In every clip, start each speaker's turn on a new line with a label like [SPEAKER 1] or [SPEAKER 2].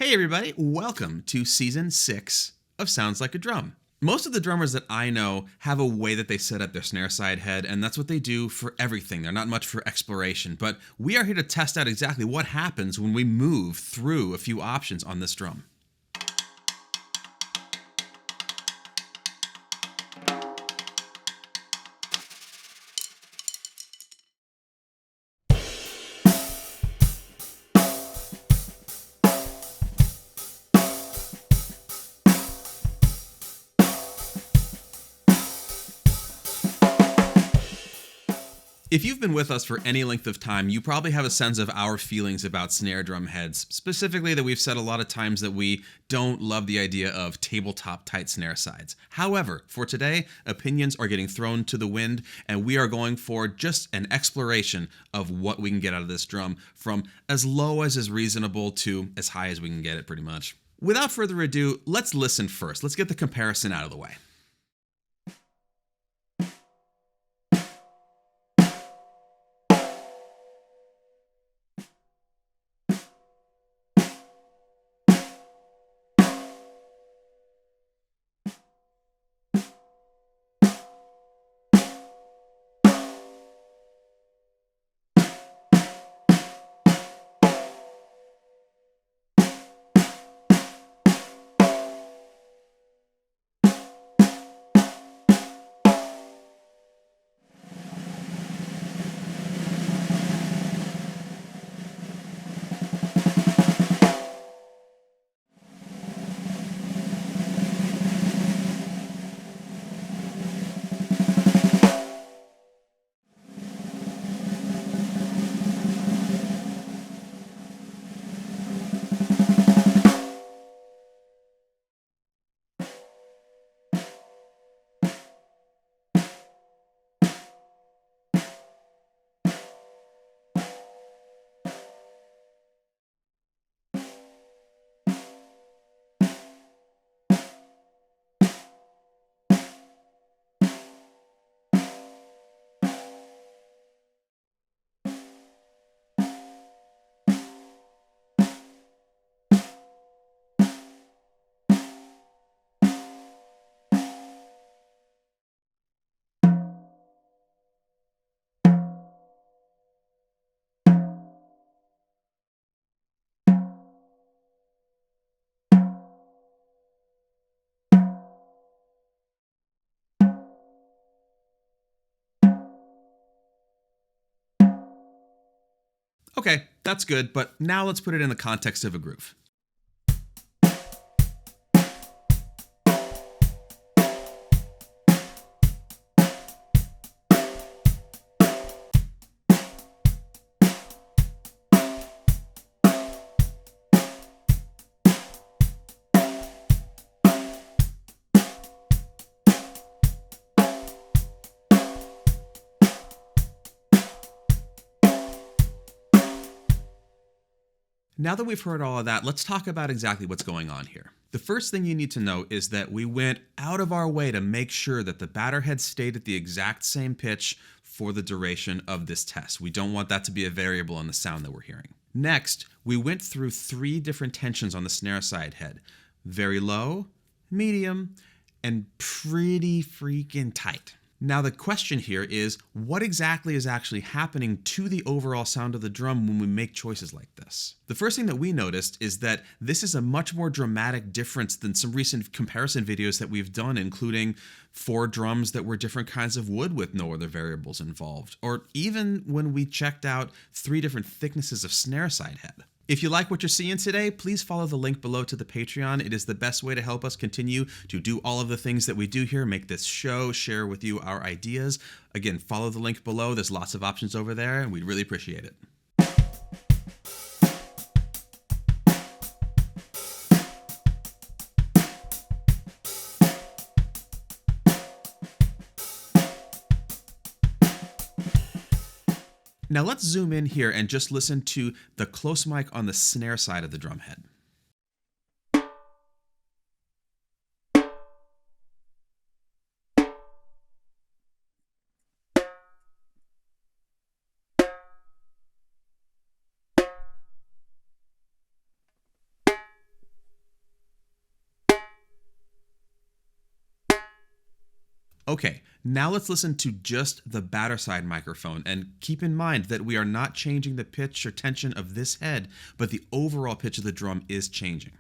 [SPEAKER 1] Hey everybody, welcome to Season 6 of Sounds Like a Drum. Most of the drummers that I know have a way that they set up their snare side head, and that's what they do for everything. They're not much for exploration, but we are here to test out exactly what happens when we move through a few options on this drum. If you've been with us for any length of time, you probably have a sense of our feelings about snare drum heads, specifically that we've said a lot of times that we don't love the idea of tabletop tight snare sides. However, for today, opinions are getting thrown to the wind, and we are going for just an exploration of what we can get out of this drum, from as low as is reasonable to as high as we can get it, pretty much. Without further ado, let's listen first. Let's get the comparison out of the way. Okay, that's good, but now let's put it in the context of a groove. Now that we've heard all of that, let's talk about exactly what's going on here. The first thing you need to know is that we went out of our way to make sure that the batter head stayed at the exact same pitch for the duration of this test. We don't want that to be a variable in the sound that we're hearing. Next, we went through 3 different tensions on the snare side head. Very low, medium, and pretty freaking tight. Now the question here is, what exactly is actually happening to the overall sound of the drum when we make choices like this? The first thing that we noticed is that this is a much more dramatic difference than some recent comparison videos that we've done, including 4 drums that were different kinds of wood with no other variables involved, or even when we checked out 3 different thicknesses of snare side head. If you like what you're seeing today, please follow the link below to the Patreon. It is the best way to help us continue to do all of the things that we do here, make this show, share with you our ideas. Again, follow the link below. There's lots of options over there, and we'd really appreciate it. Now let's zoom in here and just listen to the close mic on the snare side of the drum head. Okay, now let's listen to just the batter side microphone, and keep in mind that we are not changing the pitch or tension of this head, but the overall pitch of the drum is changing.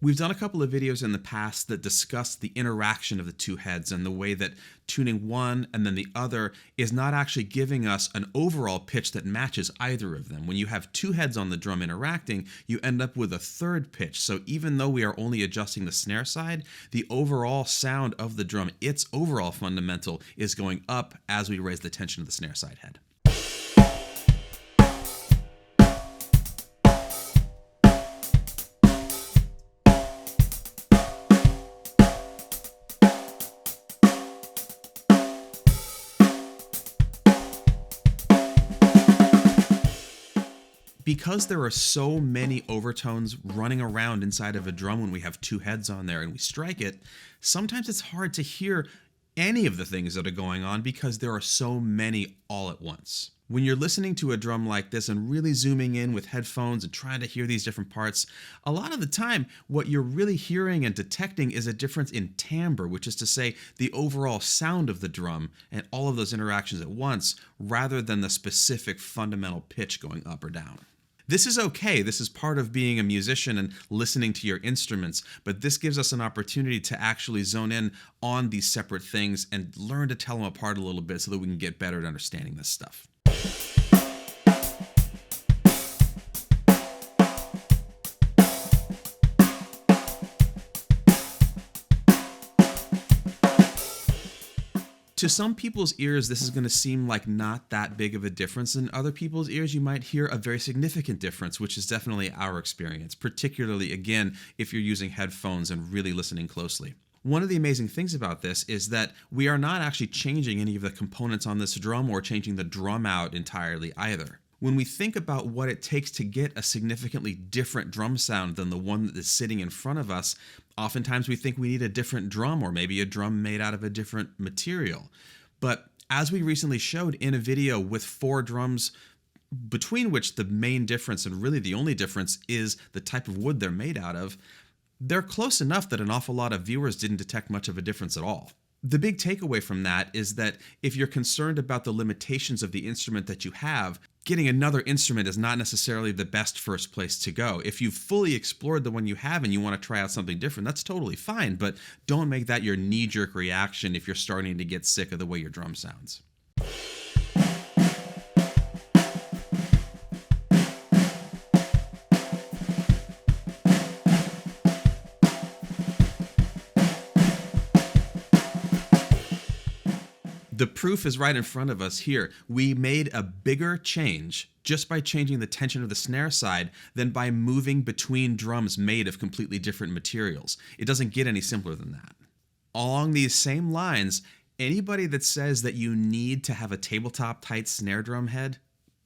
[SPEAKER 1] We've done a couple of videos in the past that discuss the interaction of the two heads and the way that tuning one and then the other is not actually giving us an overall pitch that matches either of them. When you have two heads on the drum interacting, you end up with a third pitch. So even though we are only adjusting the snare side, the overall sound of the drum, its overall fundamental, is going up as we raise the tension of the snare side head. Because there are so many overtones running around inside of a drum when we have two heads on there and we strike it, sometimes it's hard to hear any of the things that are going on because there are so many all at once. When you're listening to a drum like this and really zooming in with headphones and trying to hear these different parts, a lot of the time what you're really hearing and detecting is a difference in timbre, which is to say the overall sound of the drum and all of those interactions at once, rather than the specific fundamental pitch going up or down. This is okay. This is part of being a musician and listening to your instruments, but this gives us an opportunity to actually zone in on these separate things and learn to tell them apart a little bit so that we can get better at understanding this stuff. To some people's ears, this is going to seem like not that big of a difference. In other people's ears, you might hear a very significant difference, which is definitely our experience, particularly, again, if you're using headphones and really listening closely. One of the amazing things about this is that we are not actually changing any of the components on this drum or changing the drum out entirely either. When we think about what it takes to get a significantly different drum sound than the one that is sitting in front of us, oftentimes we think we need a different drum or maybe a drum made out of a different material. But as we recently showed in a video with 4 drums, between which the main difference and really the only difference is the type of wood they're made out of, they're close enough that an awful lot of viewers didn't detect much of a difference at all. The big takeaway from that is that if you're concerned about the limitations of the instrument that you have, getting another instrument is not necessarily the best first place to go. If you've fully explored the one you have and you want to try out something different, that's totally fine, but don't make that your knee-jerk reaction if you're starting to get sick of the way your drum sounds. The proof is right in front of us here. We made a bigger change just by changing the tension of the snare side than by moving between drums made of completely different materials. It doesn't get any simpler than that. Along these same lines, anybody that says that you need to have a tabletop tight snare drum head,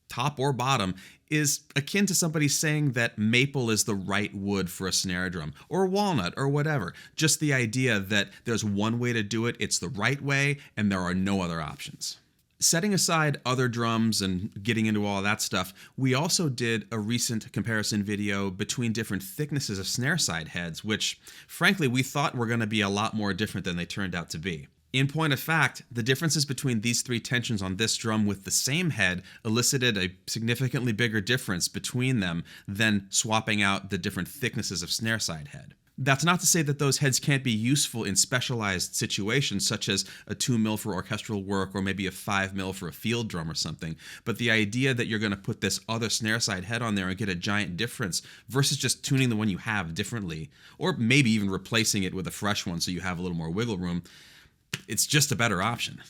[SPEAKER 1] top or bottom, is akin to somebody saying that maple is the right wood for a snare drum, or walnut, or whatever. Just the idea that there's one way to do it, it's the right way, and there are no other options. Setting aside other drums and getting into all that stuff, we also did a recent comparison video between different thicknesses of snare side heads, which, frankly, we thought were going to be a lot more different than they turned out to be. In point of fact, the differences between these 3 tensions on this drum with the same head elicited a significantly bigger difference between them than swapping out the different thicknesses of snare side head. That's not to say that those heads can't be useful in specialized situations, such as a 2mm for orchestral work or maybe a 5mm for a field drum or something, but the idea that you're going to put this other snare side head on there and get a giant difference versus just tuning the one you have differently, or maybe even replacing it with a fresh one so you have a little more wiggle room, it's just a better option.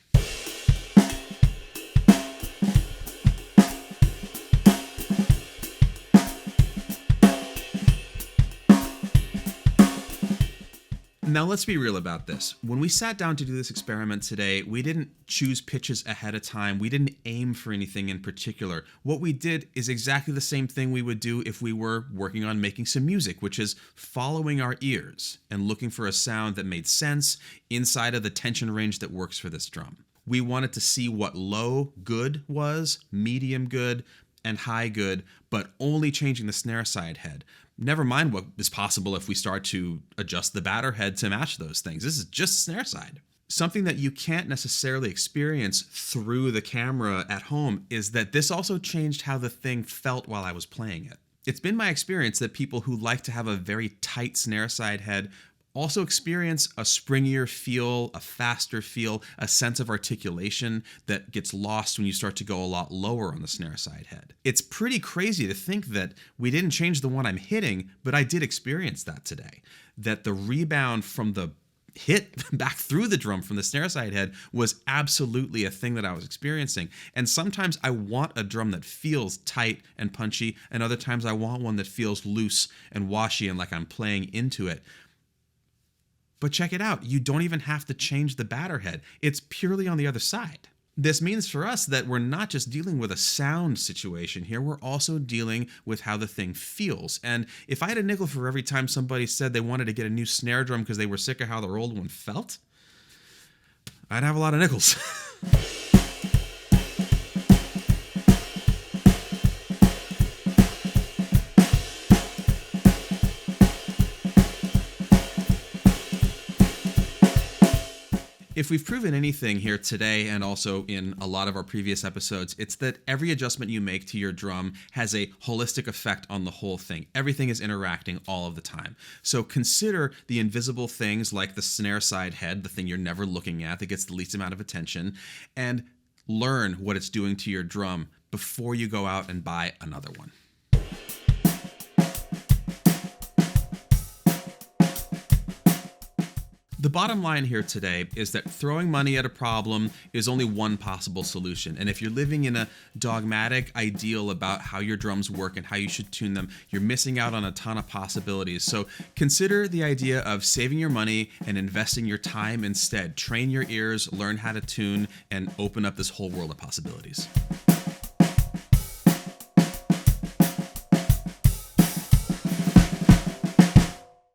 [SPEAKER 1] Now let's be real about this. When we sat down to do this experiment today, we didn't choose pitches ahead of time. We didn't aim for anything in particular. What we did is exactly the same thing we would do if we were working on making some music, which is following our ears and looking for a sound that made sense inside of the tension range that works for this drum. We wanted to see what low good was, medium good, and high good, but only changing the snare side head. Never mind what is possible if we start to adjust the batter head to match those things. This is just snare side. Something that you can't necessarily experience through the camera at home is that this also changed how the thing felt while I was playing it. It's been my experience that people who like to have a very tight snare side head also experience a springier feel, a faster feel, a sense of articulation that gets lost when you start to go a lot lower on the snare side head. It's pretty crazy to think that we didn't change the one I'm hitting, but I did experience that today. That the rebound from the hit back through the drum from the snare side head was absolutely a thing that I was experiencing. And sometimes I want a drum that feels tight and punchy, and other times I want one that feels loose and washy and like I'm playing into it. But check it out, you don't even have to change the batter head. It's purely on the other side. This means for us that we're not just dealing with a sound situation here, we're also dealing with how the thing feels. And if I had a nickel for every time somebody said they wanted to get a new snare drum because they were sick of how their old one felt, I'd have a lot of nickels. If we've proven anything here today and also in a lot of our previous episodes, it's that every adjustment you make to your drum has a holistic effect on the whole thing. Everything is interacting all of the time. So consider the invisible things like the snare side head, the thing you're never looking at that gets the least amount of attention, and learn what it's doing to your drum before you go out and buy another one. The bottom line here today is that throwing money at a problem is only one possible solution. And if you're living in a dogmatic ideal about how your drums work and how you should tune them, you're missing out on a ton of possibilities. So consider the idea of saving your money and investing your time instead. Train your ears, learn how to tune, and open up this whole world of possibilities.